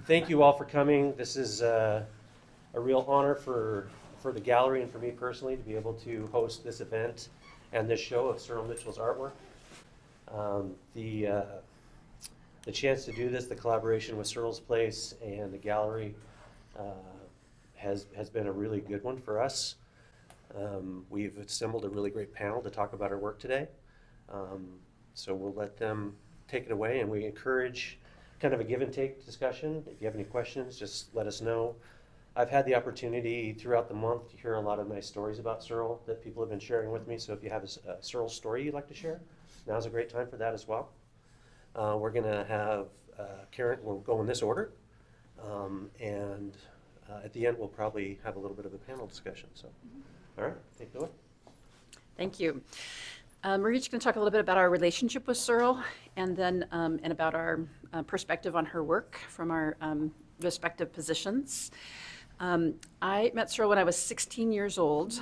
Thank you all for coming. This is a real honor for the gallery and for me personally to be able to host this event and this show of Surel Mitchell's artwork. The chance to do this, the collaboration with Surel's Place and the gallery has been a really good one for us. We've assembled a really great panel to talk about our work today. So we'll let them take it away, and we encourage kind of a give and take discussion. If you have any questions, just let us know. I've had the opportunity throughout the month to hear a lot of nice stories about Surel that people have been sharing with me. So if you have a Surel story you'd like to share, now's a great time for that as well. We're going to have Karen, we'll go in this order. And at the end, we'll probably have a little bit of a panel discussion. So, all right, take it away. Thank you. We're each going to talk a little bit about our relationship with Surel, and then and about our perspective on her work from our respective positions. I met Surel when I was 16 years old.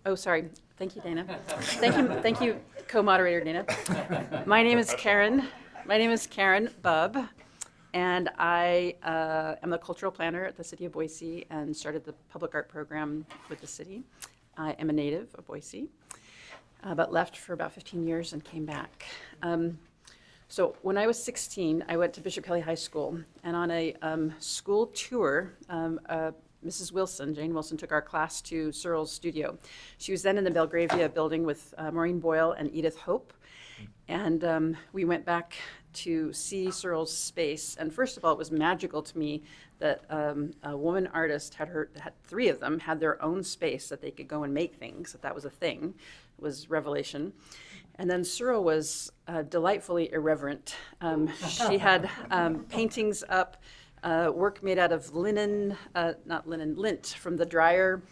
Oh, sorry. Thank you, Dana. Thank you, co-moderator Dana. My name is Karen. My name is Karen Bubb, and I am the cultural planner at the city of Boise and started the public art program with the city. I am a native of Boise, but left for about 15 years and came back. So when I was 16, I went to Bishop Kelly High School, and on a school tour, Mrs. Wilson, Jane Wilson, took our class to Surel's studio. She was then in the Belgravia building with Maureen Boyle and Edith Hope, and we went back to see Surel's space. And first of all, it was magical to me that a woman artist had three of them had their own space that they could go and make things, that was a thing. It was revelation. And then Surel was delightfully irreverent. She had paintings up, work made out of linen, lint from the dryer.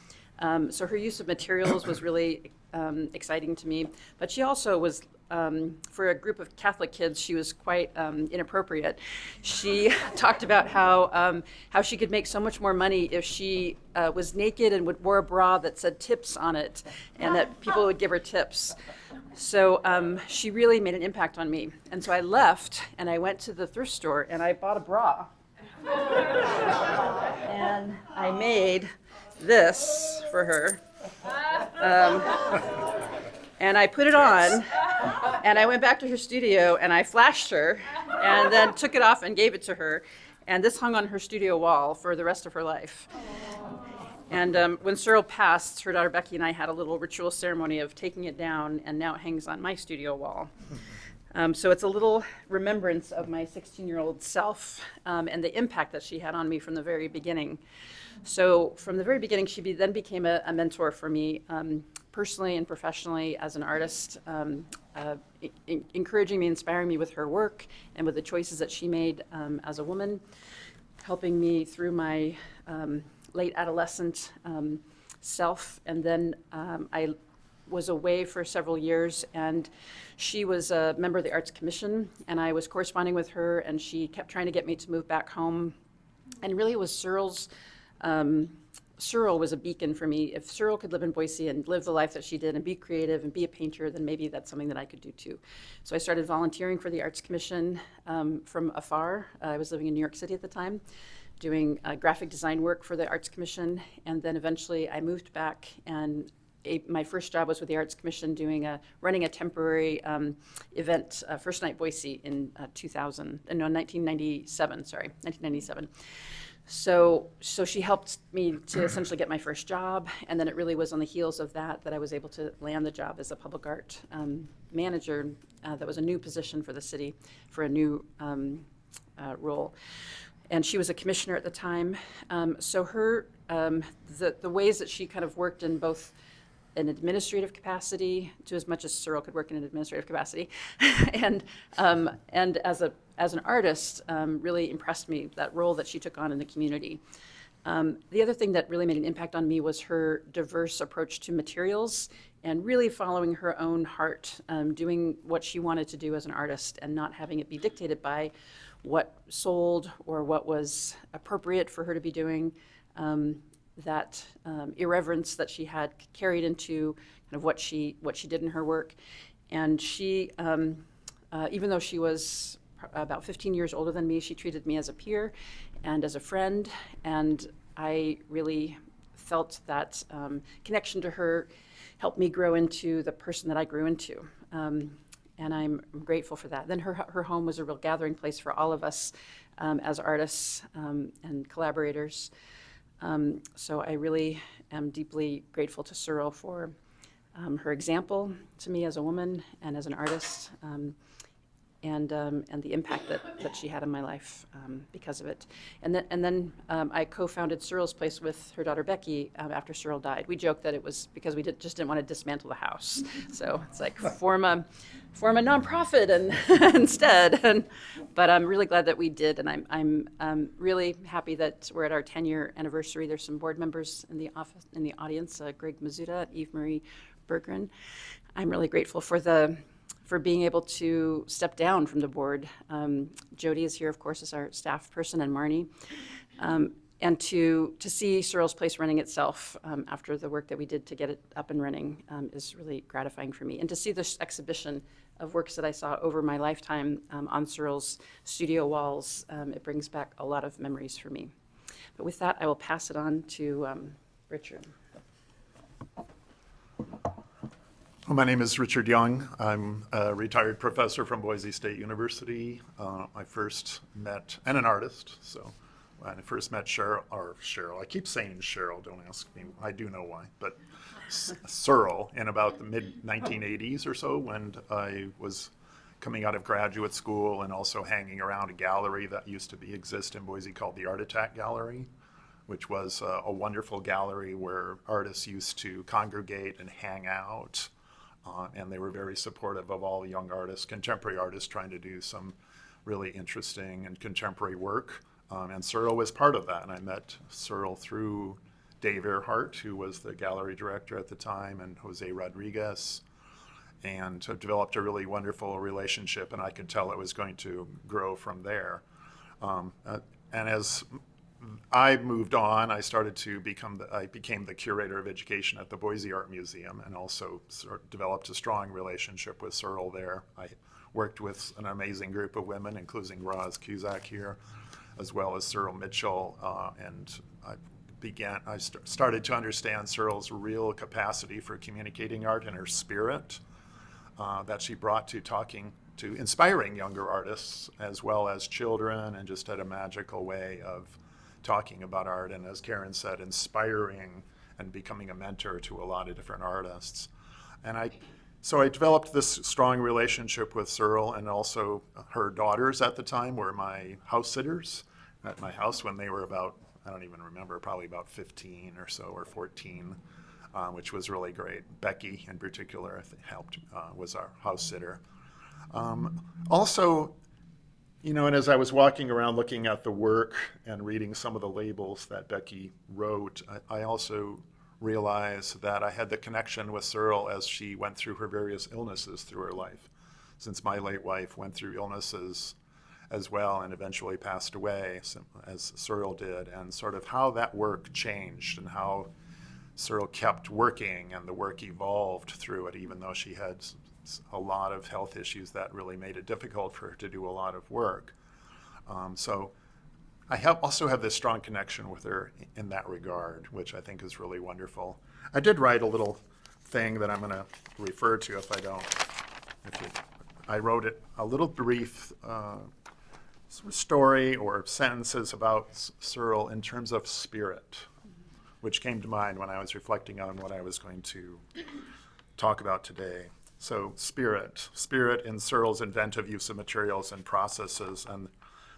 So her use of materials was really exciting to me. But she also was, for a group of Catholic kids, she was quite inappropriate. She talked about how she could make so much more money if she was naked and wore a bra that said tips on it, and that people would give her tips. So she really made an impact on me. And so I left, and I went to the thrift store, and I bought a bra. And I made this for her. And I put it on, and I went back to her studio, and I flashed her, and then took it off and gave it to her. And this hung on her studio wall for the rest of her life. And when Surel passed, her daughter Becky and I had a little ritual ceremony of taking it down, and now it hangs on my studio wall. So it's a little remembrance of my 16-year-old self and the impact that she had on me from the very beginning. So from the very beginning, she then became a mentor for me, personally and professionally as an artist, encouraging me, inspiring me with her work and with the choices that she made as a woman, helping me through my late adolescent self. And then I was away for several years, and she was a member of the Arts Commission, and I was corresponding with her, and she kept trying to get me to move back home. And really it was Surel was a beacon for me. If Surel could live in Boise and live the life that she did and be creative and be a painter, then maybe that's something that I could do too. So I started volunteering for the Arts Commission from afar. I was living in New York City at the time, doing graphic design work for the Arts Commission, and then eventually I moved back, and my first job was with the Arts Commission running a temporary event, First Night Boise in 1997. So she helped me to essentially get my first job, and then it really was on the heels of that I was able to land the job as a public art manager. That was a new position for the city, for a new role. And she was a commissioner at the time. So her the ways that she kind of worked in both an administrative capacity, to as much as Surel could work in an administrative capacity, and as an artist, really impressed me, that role that she took on in the community. The other thing that really made an impact on me was her diverse approach to materials, and really following her own heart, doing what she wanted to do as an artist and not having it be dictated by what sold or what was appropriate for her to be doing. That irreverence that she had carried into kind of what she did in her work. And she, even though she was about 15 years older than me. She treated me as a peer and as a friend, and I really felt that connection to her helped me grow into the person that I grew into. And I'm grateful for that. Then her home was a real gathering place for all of us as artists and collaborators. So I really am deeply grateful to Surel for her example to me as a woman and as an artist, and the impact that she had in my life because of it. And then I co-founded Surel's Place with her daughter Becky after Surel died. We joked that it was because we just didn't want to dismantle the house. So it's like form a nonprofit and instead. But I'm really glad that we did, and I'm really happy that we're at our 10-year anniversary. There's some board members in the audience, Greg Mizuta, Eve Marie Berggren. I'm really grateful for being able to step down from the board. Jody is here, of course, as our staff person, and Marnie. And to see Surel's Place running itself after the work that we did to get it up and running is really gratifying for me. And to see this exhibition of works that I saw over my lifetime on Surel's studio walls, it brings back a lot of memories for me. But with that, I will pass it on to Richard. Well, my name is Richard Young. I'm a retired professor from Boise State University. I first met, and an artist, so when I first met Cheryl, I keep saying Cheryl, don't ask me, I do know why, but Surel in about the mid-1980s or so, when I was coming out of graduate school and also hanging around a gallery that used to exist in Boise called the Art Attack Gallery, which was a wonderful gallery where artists used to congregate and hang out. And they were very supportive of all the young artists, contemporary artists trying to do some really interesting and contemporary work. And Surel was part of that. And I met Surel through Dave Earhart, who was the gallery director at the time, and Jose Rodriguez, and developed a really wonderful relationship. And I could tell it was going to grow from there. And as I moved on, I became the curator of education at the Boise Art Museum, and also developed a strong relationship with Surel there. I worked with an amazing group of women, including Roz Cusack here, as well as Surel Mitchell, and I started to understand Surel's real capacity for communicating art and her spirit that she brought to inspiring younger artists as well as children, and just had a magical way of talking about art, and as Karen said, inspiring and becoming a mentor to a lot of different artists. And so I developed this strong relationship with Surel, and also her daughters at the time were my house sitters at my house when they were about, I don't even remember, probably about 15 or so, or 14, which was really great. Becky in particular, I think, was our house sitter. Also, and as I was walking around looking at the work and reading some of the labels that Becky wrote, I also realized that I had the connection with Surel as she went through her various illnesses through her life. Since my late wife went through illnesses as well and eventually passed away, as Surel did, and sort of how that work changed and how Surel kept working and the work evolved through it, even though she had a lot of health issues that really made it difficult for her to do a lot of work. So I also have this strong connection with her in that regard, which I think is really wonderful. I did write a little thing that I'm going to refer to if I don't. I wrote a little brief story or sentences about Surel in terms of spirit, which came to mind when I was reflecting on what I was going to talk about today. So spirit in Surel's inventive use of materials and processes, and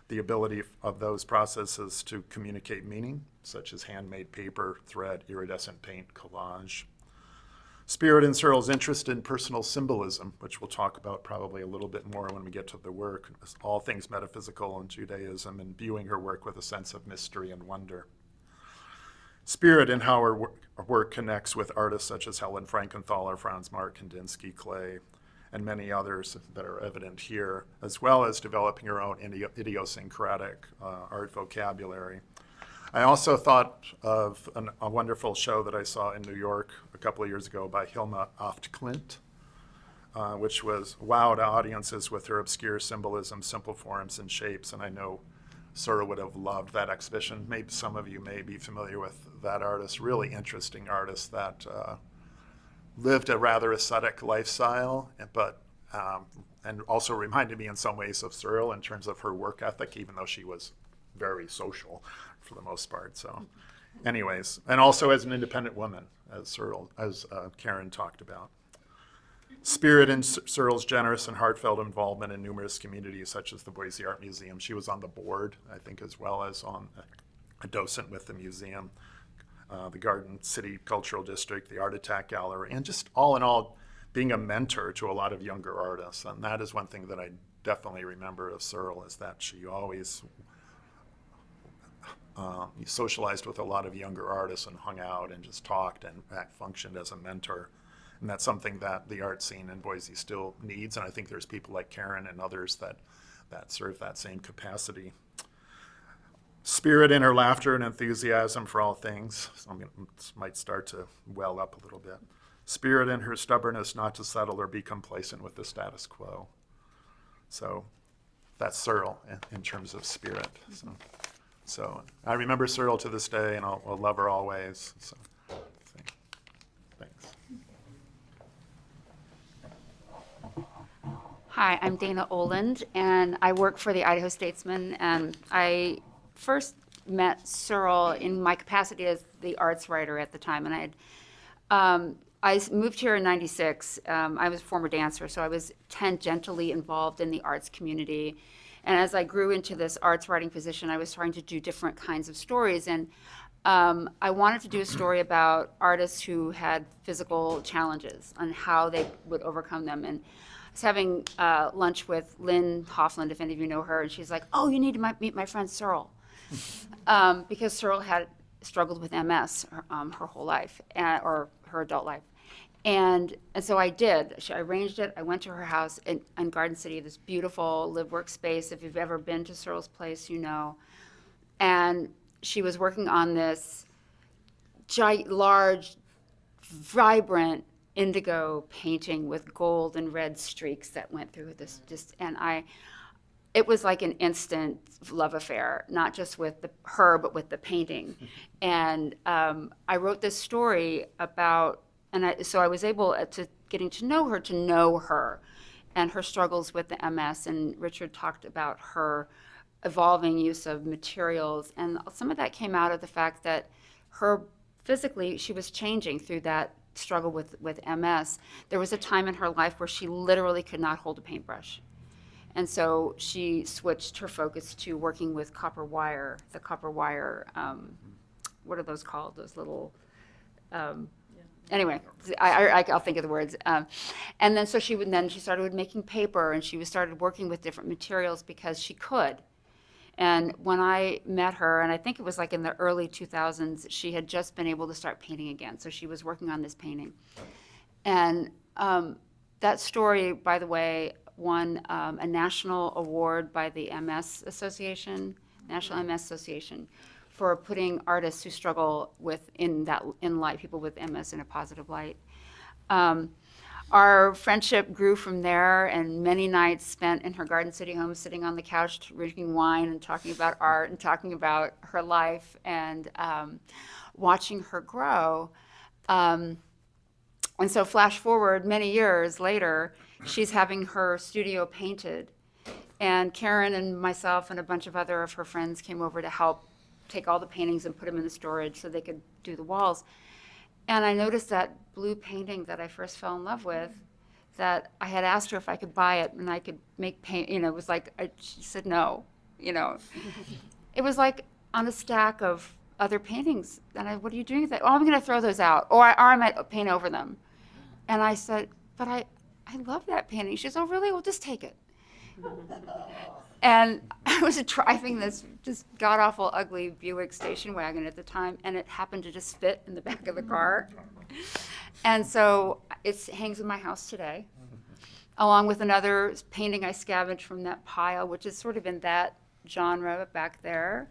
the ability of those processes to communicate meaning, such as handmade paper, thread, iridescent paint, collage. Spirit in Surel's interest in personal symbolism, which we'll talk about probably a little bit more when we get to the work, all things metaphysical in Judaism, and viewing her work with a sense of mystery and wonder. Spirit in how her work connects with artists such as Helen Frankenthaler, Franz Marc, Kandinsky, Klee, and many others that are evident here, as well as developing her own idiosyncratic art vocabulary. I also thought of a wonderful show that I saw in New York a couple of years ago by Hilma Aft-Klint, which was wowed audiences with her obscure symbolism, simple forms, and shapes. And I know Surel would have loved that exhibition. Maybe some of you may be familiar with that artist, really interesting artist that lived a rather ascetic lifestyle, but and also reminded me in some ways of Surel in terms of her work ethic, even though she was very social for the most part. So anyways, and also as an independent woman, as Karen talked about. Spirit in Surel's generous and heartfelt involvement in numerous communities, such as the Boise Art Museum. She was on the board, I think, as well as on a docent with the museum, the Garden City Cultural District, the Art Attack Gallery, and just all in all, being a mentor to a lot of younger artists. And that is one thing that I definitely remember of Surel, is that she always socialized with a lot of younger artists and hung out and just talked and functioned as a mentor. And that's something that the art scene in Boise still needs. And I think there's people like Karen and others that serve that same capacity. Spirit in her laughter and enthusiasm for all things. So this might start to well up a little bit. Spirit in her stubbornness not to settle or be complacent with the status quo. So that's Surel in terms of spirit. So I remember Surel to this day, and I'll love her always. So thanks. Hi, I'm Dana Oland, and I work for the Idaho Statesman, and I first met Surel in my capacity as the arts writer at the time, and I moved here in '96. I was a former dancer, so I was tangentially involved in the arts community, and as I grew into this arts writing position, I was trying to do different kinds of stories, and I wanted to do a story about artists who had physical challenges and how they would overcome them. And I was having lunch with Lynn Hoffland, if any of you know her, and she's like, "Oh, you need to meet my friend Surel," because Surel had struggled with MS her whole life, or her adult life. And so I did. I arranged it. I went to her house in Garden City, this beautiful live-work space. If you've ever been to Surel's place, you know. And she was working on this large, vibrant indigo painting with gold and red streaks that went through this. It was like an instant love affair, not just with her, but with the painting. And I wrote this story about, so I was able to getting to know her and her struggles with the MS. And Richard talked about her evolving use of materials. And some of that came out of the fact that physically, she was changing through that struggle with MS. There was a time in her life where she literally could not hold a paintbrush. And so she switched her focus to working with copper wire, what are those called? Those little, anyway, I'll think of the words. And then so she started making paper, and she started working with different materials because she could. And when I met her, and I think it was like in the early 2000s, she had just been able to start painting again. So she was working on this painting. And that story, by the way, won a national award by the MS Association, National MS Association, for putting artists who struggle in light, people with MS, in a positive light. Our friendship grew from there, and many nights spent in her Garden City home, sitting on the couch, drinking wine and talking about art and talking about her life, and watching her grow. And so flash forward many years later, she's having her studio painted, and Karen and myself and a bunch of other of her friends came over to help take all the paintings and put them in the storage so they could do the walls. And I noticed that blue painting that I first fell in love with, that I had asked her if I could buy it and I could make paint, it was like, she said no, It was like on a stack of other paintings. And what are you doing with that? Oh, I'm gonna throw those out, or I might paint over them. And I said, but I love that painting. She says, oh really? Well, just take it. And I was driving this just god-awful, ugly Buick station wagon at the time, and it happened to just fit in the back of the car. And so it hangs in my house today, along with another painting I scavenged from that pile, which is sort of in that genre back there.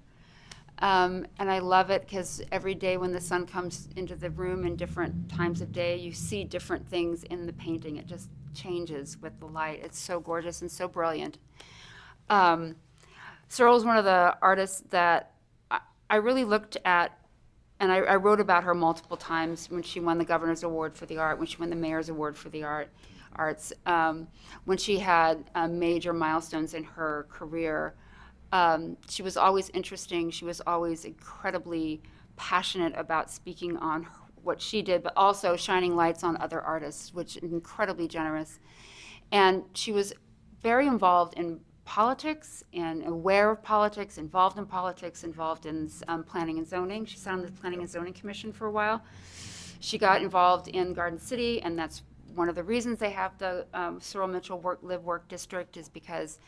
And I love it because every day when the sun comes into the room in different times of day, you see different things in the painting. changes with the light. It's so gorgeous and so brilliant. Surel's one of the artists that I really looked at, and I wrote about her multiple times when she won the Governor's Award for the Art, when she won the Mayor's Award for the Arts, when she had major milestones in her career. She was always interesting. She was always incredibly passionate about speaking on what she did, but also shining lights on other artists, which is incredibly generous. And she was very involved in politics and aware of politics, involved in politics, involved in planning and zoning. She sat on the Planning and Zoning Commission for a while. She got involved in Garden City, and that's one of the reasons they have the Surel Mitchell Live Work District, is because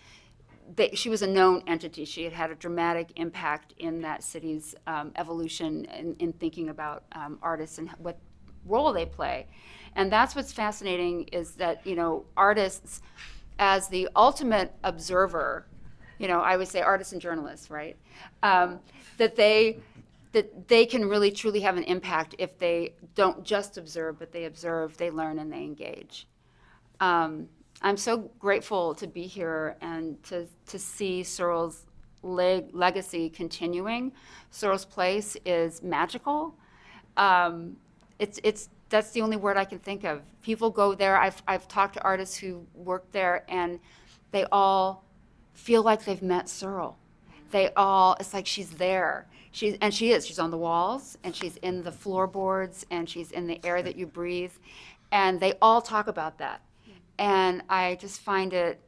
she was a known entity. She had had a dramatic impact in that city's evolution in thinking about artists and what role they play. And that's what's fascinating, is that, artists, as the ultimate observer, I would say artists and journalists, right? That they can really truly have an impact if they don't just observe, but they observe, they learn, and they engage. I'm so grateful to be here and to see Surel's legacy continuing. Surel's Place is magical. That's the only word I can think of. People go there. I've talked to artists who work there, and they all feel like they've met Surel. It's like she's there. She is. She's on the walls, and she's in the floorboards, and she's in the air that you breathe. And they all talk about that. And I just find it,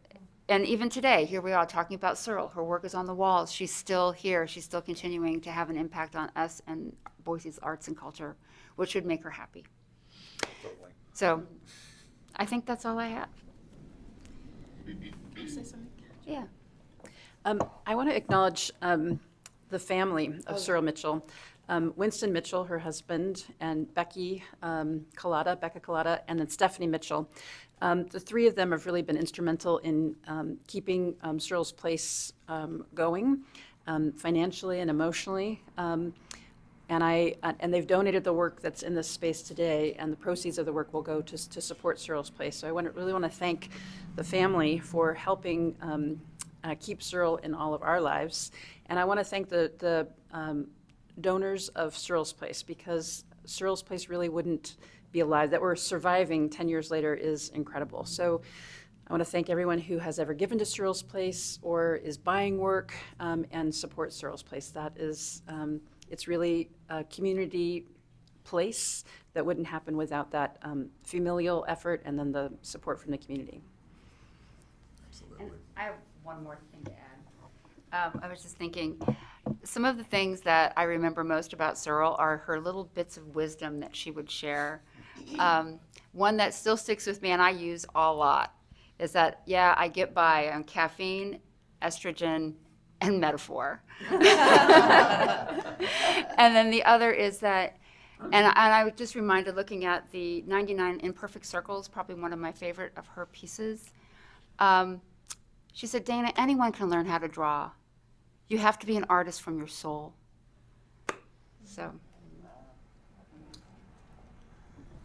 and even today, here we are talking about Surel. Her work is on the walls. She's still here. She's still continuing to have an impact on us and Boise's arts and culture, which would make her happy. Totally. So I think that's all I have. Can I say something? Yeah. I want to acknowledge the family of Surel Mitchell. Winston Mitchell, her husband, and Becca Collada, and then Stephanie Mitchell. The three of them have really been instrumental in keeping Surel's Place going financially and emotionally. And they've donated the work that's in this space today, and the proceeds of the work will go to support Surel's Place. So I really want to thank the family for helping keep Surel in all of our lives. And I want to thank the donors of Surel's Place, because Surel's Place really wouldn't be alive. That we're surviving 10 years later is incredible. So I want to thank everyone who has ever given to Surel's Place or is buying work and supports Surel's Place. That is, it's really a community place that wouldn't happen without that familial effort and then the support from the community. Absolutely. And I have one more thing to add. I was just thinking, some of the things that I remember most about Surel are her little bits of wisdom that she would share. One that still sticks with me and I use a lot is that, I get by on caffeine, estrogen, and metaphor. And then the other is that, and I was just reminded looking at the 99 Imperfect Circles, probably one of my favorite of her pieces. She said, Dana, anyone can learn how to draw. You have to be an artist from your soul. So.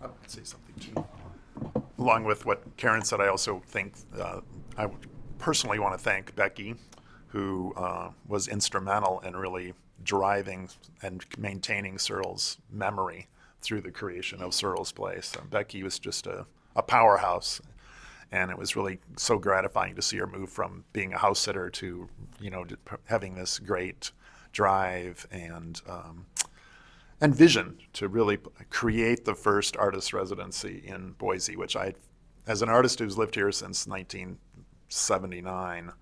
I would say something too. Along with what Karen said, I also think I would personally want to thank Becky, who was instrumental in really driving and maintaining Surel's memory through the creation of Surel's Place. Becky was just a powerhouse, and it was really so gratifying to see her move from being a house sitter to, having this great drive and vision to really create the first artist residency in Boise, which as an artist who's lived here since 1979,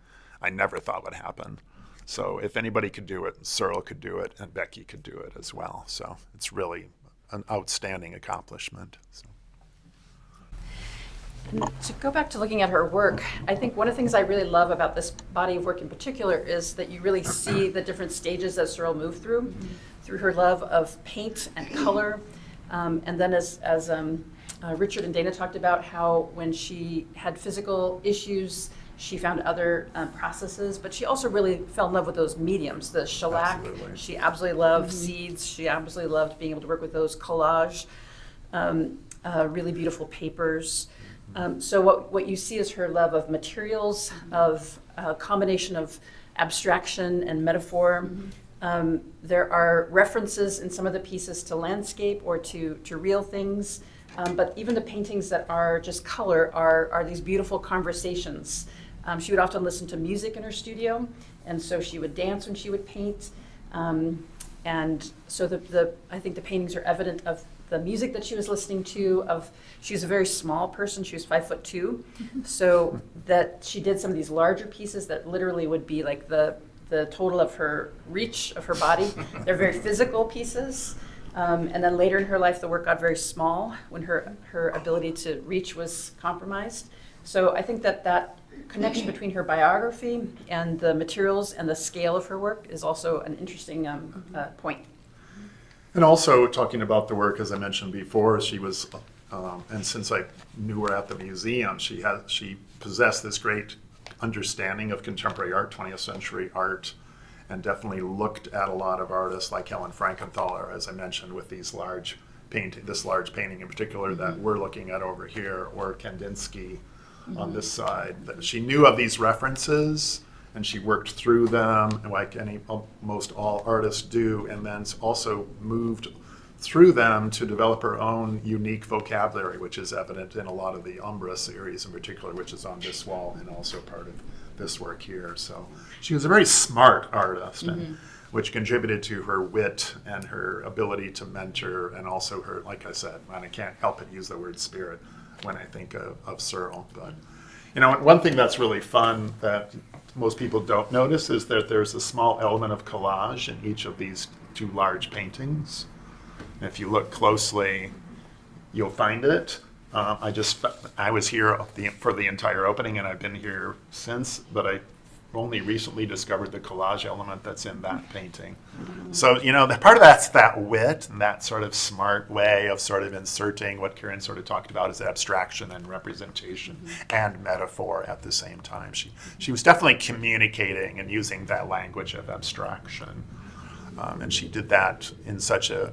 I never thought would happen. So if anybody could do it, Surel could do it, and Becky could do it as well. So it's really an outstanding accomplishment. So. And to go back to looking at her work, I think one of the things I really love about this body of work in particular is that you really see the different stages that Surel moved through her love of paint and color. And then as Richard and Dana talked about, how when she had physical issues, she found other processes, but she also really fell in love with those mediums, the shellac. Absolutely. She absolutely loved seeds. She absolutely loved being able to work with those collage, really beautiful papers. So what you see is her love of materials, of a combination of abstraction and metaphor. There are references in some of the pieces to landscape or to real things, but even the paintings that are just color are these beautiful conversations. She would often listen to music in her studio, and so she would dance when she would paint. And so I think the paintings are evident of the music that she was listening to. She was a very small person. She was 5'2", so that she did some of these larger pieces that literally would be like the total of her reach of her body. They're very physical pieces. And then later in her life, the work got very small when her ability to reach was compromised. So I think that connection between her biography and the materials and the scale of her work is also an interesting point. And also talking about the work, as I mentioned before, she was, and since I knew her at the museum, she possessed this great understanding of contemporary art, 20th century art, and definitely looked at a lot of artists like Helen Frankenthaler, as I mentioned, with this large painting in particular that we're looking at over here, or Kandinsky on this side. That she knew of these references, and she worked through them like most all artists do, and then also moved through them to develop her own unique vocabulary, which is evident in a lot of the Umbra series in particular, which is on this wall and also part of this work here. So she was a very smart artist, and which contributed to her wit and her ability to mentor, and also her, like I said, and I can't help but use the word spirit when I think of Surel. But one thing that's really fun that most people don't notice is that there's a small element of collage in each of these two large paintings. And if you look closely, you'll find it. I was here for the entire opening, and I've been here since, but I only recently discovered the collage element that's in that painting. So, the part of that's that wit and that sort of smart way of sort of inserting what Karen sort of talked about as abstraction and representation and metaphor at the same time. She was definitely communicating and using that language of abstraction. And she did that in such a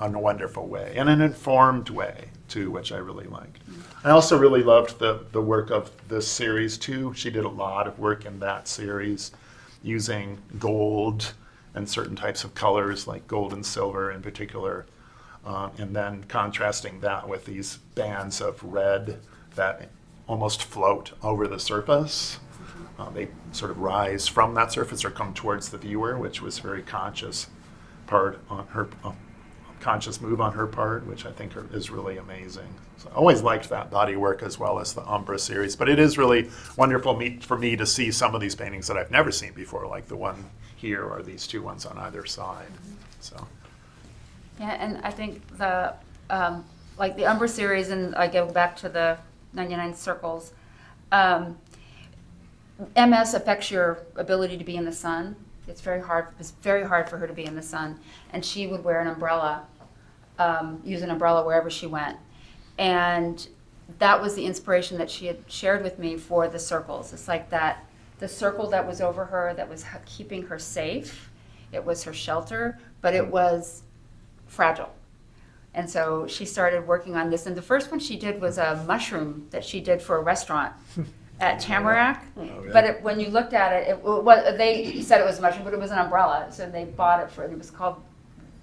wonderful way, and an informed way, too, which I really liked. I also really loved the work of this series, too. She did a lot of work in that series using gold and certain types of colors, like gold and silver in particular, and then contrasting that with these bands of red that almost float over the surface. They sort of rise from that surface or come towards the viewer, which was a very conscious move on her part, which I think is really amazing. So I always liked that body work as well as the Umbra series, but it is really wonderful for me to see some of these paintings that I've never seen before, like the one here or these two ones on either side. So. Yeah, and I think the Umbra series, and I go back to the 99 Circles, MS affects your ability to be in the sun. It's very hard for her to be in the sun, and she would wear an umbrella, use an umbrella wherever she went. And that was the inspiration that she had shared with me for the circles. It's like that, the circle that was over her that was keeping her safe, it was her shelter, but it was fragile. And so she started working on this, and the first one she did was a mushroom that she did for a restaurant at Tamarack. But when you looked at it, they said it was a mushroom, but it was an umbrella. So they bought it it was called,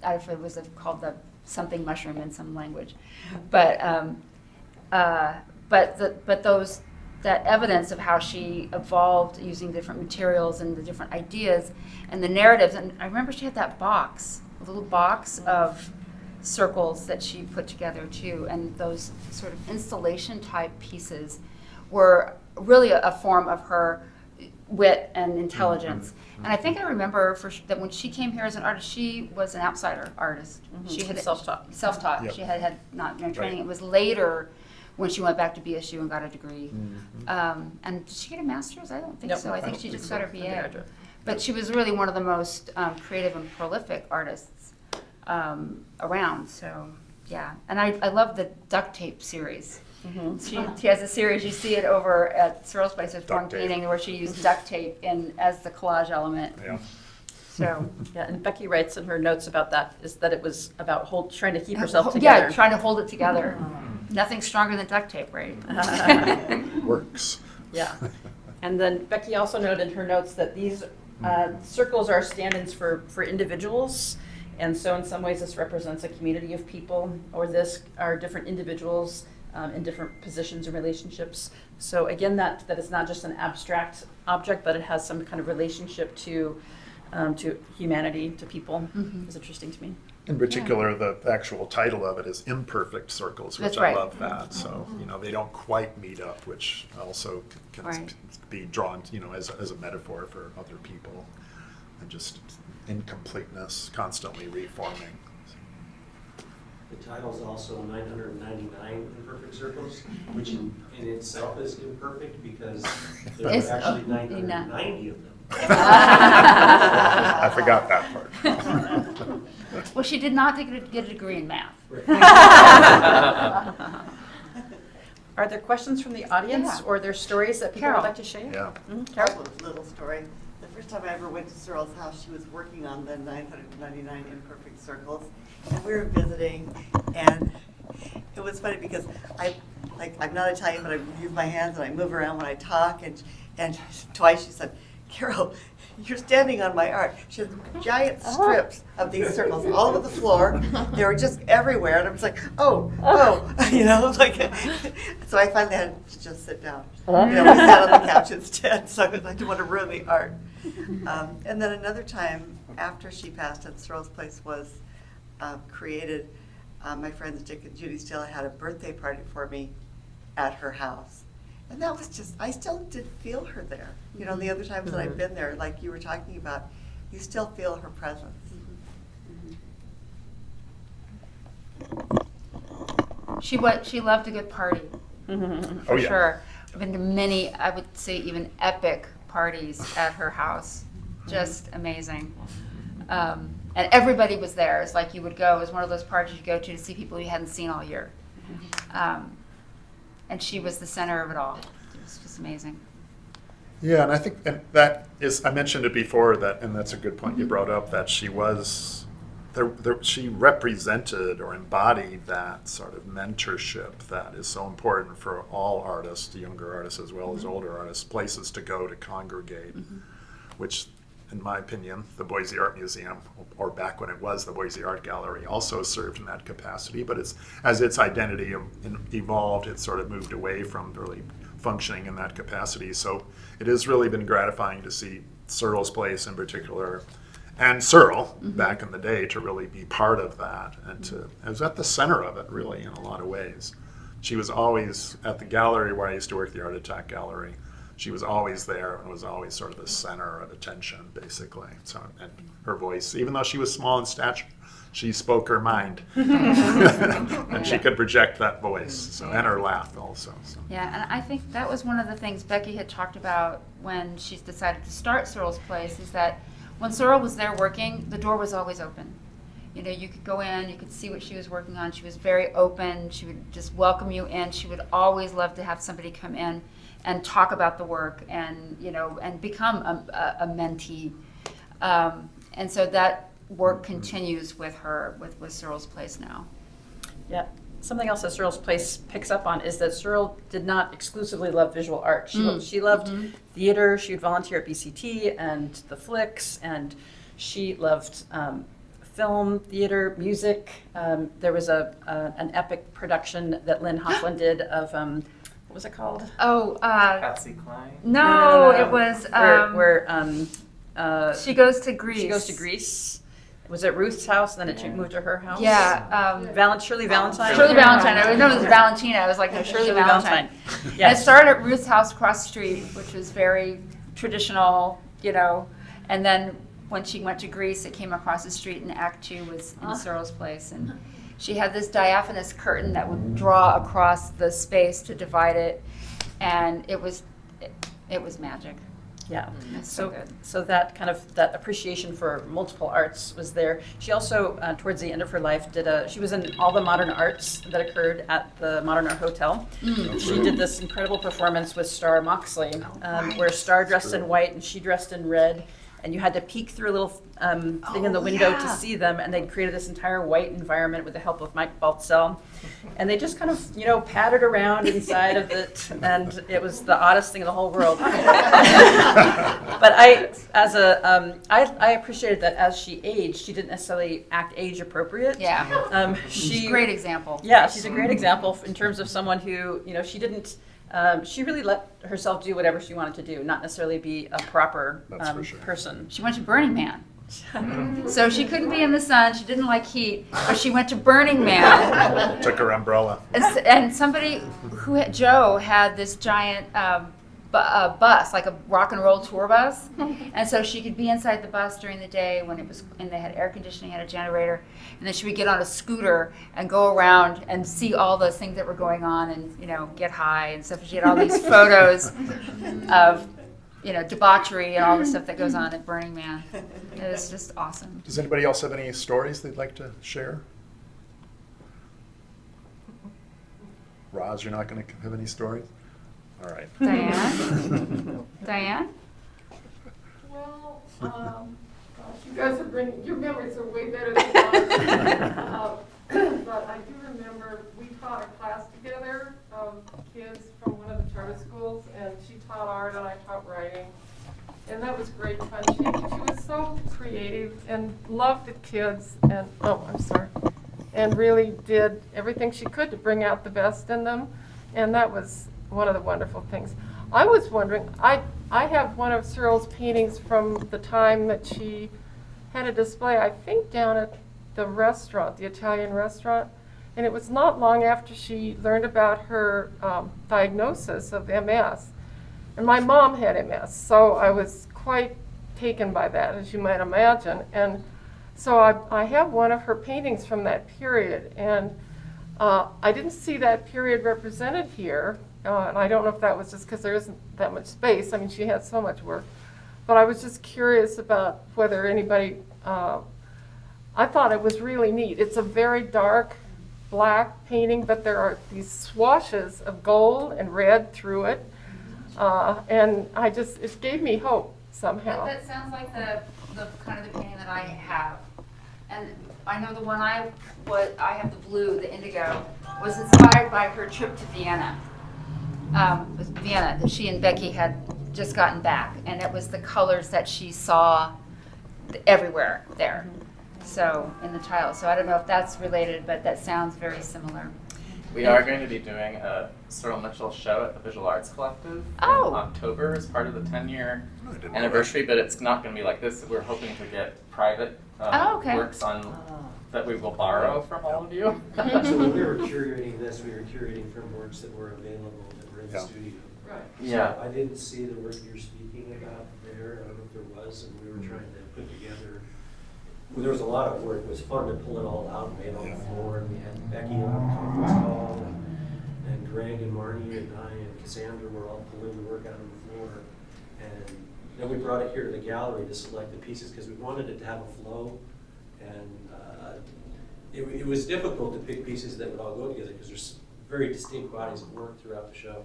I don't know if it was called the something mushroom in some language. But that evidence of how she evolved using different materials and the different ideas and the narratives. And I remember she had that box, a little box of circles that she put together too. And those sort of installation type pieces were really a form of her wit and intelligence. And I think I remember that when she came here as an artist, she was an outsider artist. She had Self-taught. Self-taught. Yep. She had not no training. Right. It was later when she went back to BSU and got a degree. And did she get a master's? I don't think Nope. so. I I think don't she think just so. got her BA. Undergraduate. But she was really one of the most creative and prolific artists around. So, yeah. And I love the duct tape series. She has a series, you see it over at Surel's place, there's one Duct tape. painting where she used duct tape as the collage element. Yeah. So, Yeah, and Becky writes in her notes about that, is that it was about trying to keep herself together. yeah, trying to hold it together. Nothing stronger than duct tape, right? Works. Yeah. And then Becky also noted in her notes that these circles are stand-ins for individuals. And so in some ways this represents a community of people, or this are different individuals in different positions and relationships. So again, that is not just an abstract object, but it has some kind of relationship to humanity, to people. It's interesting to me. In particular, the actual title of it is Imperfect Circles, which That's I right. love that. So, they don't quite meet up, which also can Right. be drawn, as a metaphor for other people, and just incompleteness, constantly reforming. The title's also 999 Imperfect Circles, which in itself is imperfect because there are It's- actually oh, 990 of them. I forgot that part. Well, she did not get a degree in math. Are there questions from the audience, Yeah. or are there stories that people Carol. would like to share? Yeah. Carol? Little story. The first time I ever went to Surel's house, she was working on the 999 Imperfect Circles, and we were visiting, and it was funny because I'm not Italian, but I use my hands and I move around when I talk, and twice she said, "Carol, you're standing on my art." She had giant strips of these circles all over the floor. They were just everywhere, and I was like, oh, so I finally had to just sit down. We sat on the couch instead, so I didn't want to ruin the art. And then another time, after she passed and Surel's Place was created, my friends Dick and Judy Steele had a birthday party for me at her house. And that was just, I still did feel her there. The other times that I've been there, like you were talking about, you still feel her presence. She loved a good party, Oh, for yeah. sure. I've been to many, I would say even epic parties at her house. Just amazing. And everybody was there. It's like you would go, it was one of those parties you go to see people you hadn't seen all year. And she was the center of it all. It was just amazing. Yeah, and I think that is, I mentioned it before, and that's a good point you brought up, that she was, she represented or embodied that sort of mentorship that is so important for all artists, younger artists as well as older artists, places to go to congregate, which, in my opinion, the Boise Art Museum, or back when it was the Boise Art Gallery, also served in that capacity, but as its identity evolved, it sort of moved away from really functioning in that capacity. So it has really been gratifying to see Surel's Place in particular, and Surel back in the day, to really be part of that, and I was at the center of it really in a lot of ways. She was always at the gallery where I used to work, the Art Attack Gallery. She was always there and was always sort of the center of attention, basically. So, and her voice, even though she was small in stature, she spoke her mind, and she could project that voice. So, and her laugh also. So. Yeah, and I think that was one of the things Becky had talked about when she decided to start Surel's Place, is that when Surel was there working, the door was always open. You could go in, you could see what she was working on. She was very open. She would just welcome you in. She would always love to have somebody come in and talk about the work, and and become a mentee. And so that work continues with her, with Surel's Place now. Yeah. Something else that Surel's Place picks up on is that Surel did not exclusively love visual art. She loved theater. She would volunteer at BCT and the Flicks, and she loved film, theater, music. There was an epic production that Lynn Hoffman did of, what was it called? Oh, Patsy Cline? no, it was, where she goes to Greece. she goes to Greece. It was at Ruth's house, and then it moved to her house. Yeah. Shirley Valentine. Shirley Valentine. I know it was Valentina. I was like, no, Shirley Valentine. And it Yes. started at Ruth's house across the street, which was very traditional, And then when she went to Greece, it came across the street, and Act 2 was in Surel's Place. And she had this diaphanous curtain that would draw across the space to divide it, and it was magic. Yeah. It's so good. So that kind of, that appreciation for multiple arts was there. She also, towards the end of her life, she was in all the modern arts that occurred at the Modern Art Hotel. She did this incredible performance with Star Moxley, where Star dressed in white and she dressed in red. and you had to peek through a little thing in the window to yeah. see them, and they'd created this entire white environment with the help of Mike Baltzell. And they just kind of, you know, pattered around inside of it, and it was the oddest thing in the whole world. But I appreciated that as she aged, she didn't necessarily act age appropriate. Yeah. She Great example. Yeah, she's a great example in terms of someone who, you know, she didn't. She really let herself do whatever she wanted to do, not necessarily be a proper That's for sure. person. She went to Burning Man. So she couldn't be in the sun. She didn't like heat, but she went to Burning Man. Took her umbrella. And somebody Joe had this giant bus, like a rock and roll tour bus, and so she could be inside the bus during the day when it was, and they had air conditioning, had a generator, and then she would get on a scooter and go around and see all those things that were going on, and you know, get high and stuff. She had all these photos of, you know, debauchery and all the stuff that goes on at Burning Man. It was just awesome. Does anybody else have any stories they'd like to share? Roz, you're not going to have any stories? All right. Diane? Diane? Well, gosh, you guys are bringing, your memories are way better than mine. But I do remember we taught a class together of kids from one of the charter schools, and she taught art and I taught writing. And that was great fun. She was so creative and loved the kids, and and really did everything she could to bring out the best in them. And that was one of the wonderful things. I was wondering, I have one of Surel's paintings from the time that she had a display, I think down at the restaurant, the Italian restaurant. And it was not long after she learned about her diagnosis of MS. And my mom had MS, so I was quite taken by that, as you might imagine. And so I have one of her paintings from that period, and I didn't see that period represented here, and I don't know if that was just because there isn't that much space. I mean, she had so much work. But I was just curious about whether anybody, I thought it was really neat. It's a very dark black painting, but there are these swashes of gold and red through it. And it gave me hope somehow. That sounds like the kind of the painting that I have. And I know the one I have, the blue, the indigo, was inspired by her trip to Vienna. It was Vienna, that she and Becky had just gotten back. And it was the colors that she saw everywhere there. So, in the tile. So I don't know if that's related, but that sounds very similar. We are going to be doing a Surel Mitchell show at the Visual Arts Collective in October as part of the 10-year anniversary, but it's not going to be like this. We're hoping to get private works on that we will borrow from all of you. So when we were curating this, we were curating from works that were available that were in the studio. Right. Yeah. So I didn't see the work you're speaking about there. I don't know if there was, and we were trying to put together. Well, there was a lot of work. It was fun to pull it all out and lay it on the floor. And we had Becky on the conference call, and Greg and Marnie and I and Cassandra were all pulling the work out on the floor. And then we brought it here to the gallery to select the pieces because we wanted it to have a flow. And it was difficult to pick pieces that would all go together because there's very distinct bodies of work throughout the show.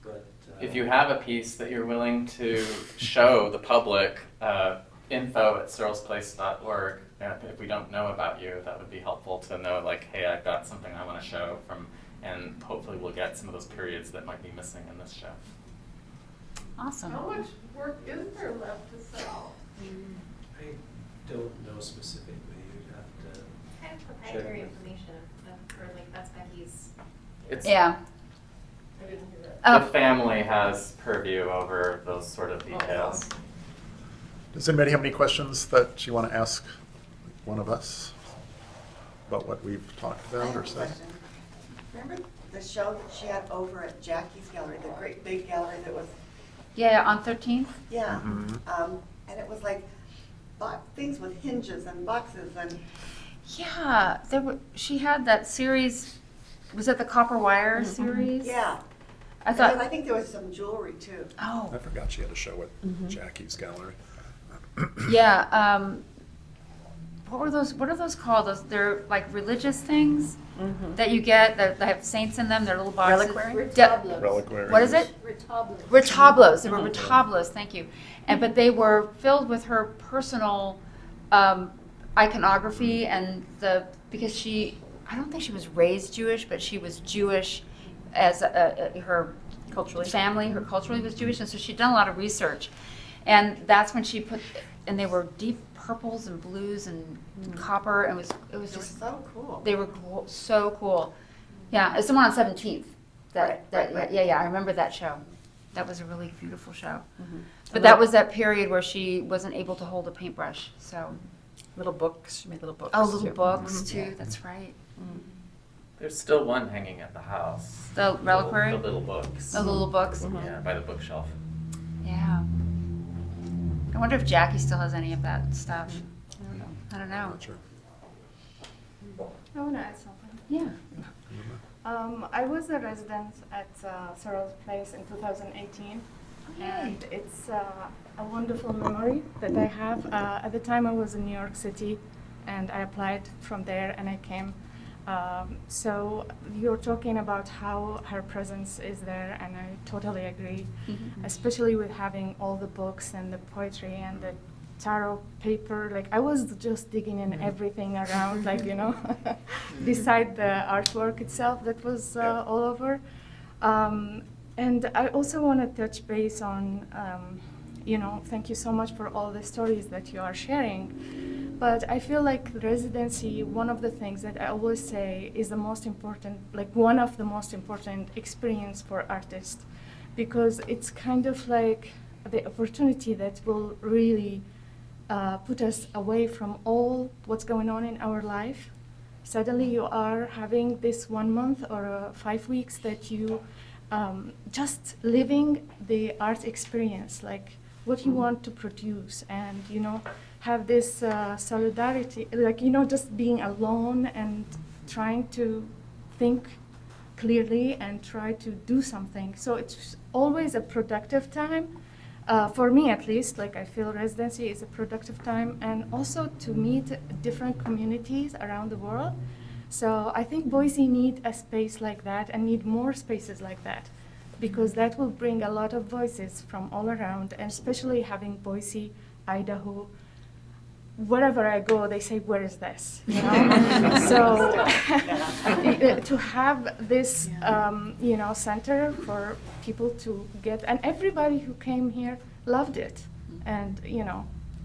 But If you have a piece that you're willing to show the public, info@surelsplace.org. If we don't know about you, that would be helpful to know, like, hey, I've got something I want to show from, and hopefully we'll get some of those periods that might be missing in this show. Awesome. How much work is there left to sell? I don't know specifically. You'd have to. Kind of proprietary information, or like that's Becky's. It's, Yeah. I didn't hear that. The family has purview over those sort of details. Does anybody have any questions that you want to ask one of us about what we've talked I about have or a said? question. Remember the show that she had over at Jackie's gallery, the great big gallery that was, Yeah, on 13th? yeah. Mhm. And it was like things with hinges and boxes and, Yeah, she had that series, was it the Copper Wire series? yeah. I And thought, I think there was some jewelry too. oh, I forgot she had a show at Jackie's gallery. yeah, what are those called? They're like religious things that you get that have saints in them. They're little boxes. Reliquary? Reliquary. What is it? Retablos. They were retablos. Thank you. But they were filled with her personal iconography and because I don't think she was raised Jewish, but she was Jewish as her Culturally. family. Her culturally was Jewish, and so she'd done a lot of research. And that's when she and they were deep purples and blues and copper, and it was just so cool. they were so cool. Yeah, it's the one on 17th. Right. Yeah, I remember that show. That was a really beautiful show. But that was that period where she wasn't able to hold a paintbrush. So Little books, she made little books. little too. books too. That's right. There's still one hanging at the house. The reliquary? The little books. The little books. Yeah, by the bookshelf. Yeah. I wonder if Jackie still has any of that stuff. I don't know. Not sure. I want to add something. Yeah. I was a resident at Surel's place in 2018, and it's a wonderful memory that I have. At the time, I was in New York City, and I applied from there, and I came. So you're talking about how her presence is there, and I totally agree, especially with having all the books and the poetry and the tarot paper. Like, I was just digging in everything around, like, beside the artwork itself that was all over. And I also want to touch base on, thank you so much for all the stories that you are sharing. But I feel like residency, one of the things that I always say is the most important, like one of the most important experience for artists, because it's kind of like the opportunity that will really put us away from all what's going on in our life. Suddenly you are having this 1 month or 5 weeks that you just living the art experience, like what you want to produce, and have this solidarity, like just being alone and trying to think clearly and try to do something. So it's always a productive time. For me, at least, like I feel residency is a productive time, and also to meet different communities around the world. So I think Boise need a space like that and need more spaces like that, because that will bring a lot of voices from all around, and especially having Boise, Idaho. Wherever I go, they say, "Where is this?" So to have this, center for people to get, and everybody who came here loved it, and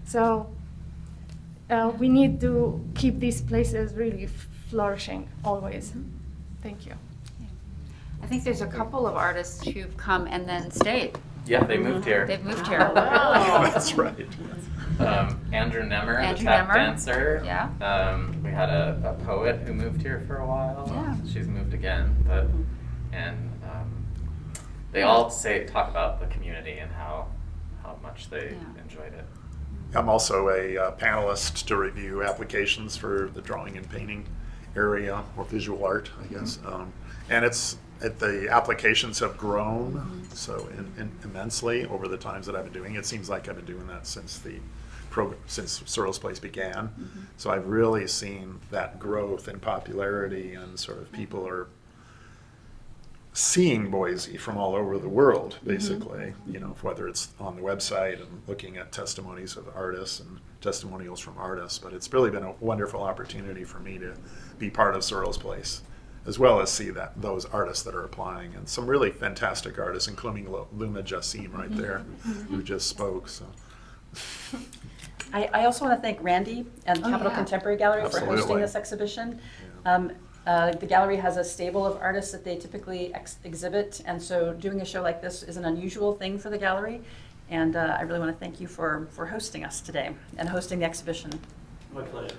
so we need to keep these places really flourishing always. Thank you. I think there's a couple of artists who've come and then stayed. Yeah, they moved here. They've moved here. That's right. Andrew Nemmer, the Andrew tap Nemmer. dancer. Yeah. We had a poet who moved here for a while. Yeah. She's moved again, they all talk about the community and how much they enjoyed it. I'm also a panelist to review applications for the drawing and painting area, or visual art, I guess. And the applications have grown so immensely over the times that I've been doing it. It seems like I've been doing that since since Surel's Place began. So I've really seen that growth in popularity, and sort of people are seeing Boise from all over the world, basically, whether it's on the website and looking at testimonies of artists and testimonials from artists. But it's really been a wonderful opportunity for me to be part of Surel's Place, as well as see those artists that are applying, and some really fantastic artists, including Luma Jassim right there, who just spoke. So. I also want to thank Randy and Capital yeah. Contemporary Gallery for hosting Absolutely. this exhibition. The gallery has a stable of artists that they typically exhibit, and so doing a show like this is an unusual thing for the gallery. And I really want to thank you for hosting us today and hosting the exhibition. My pleasure.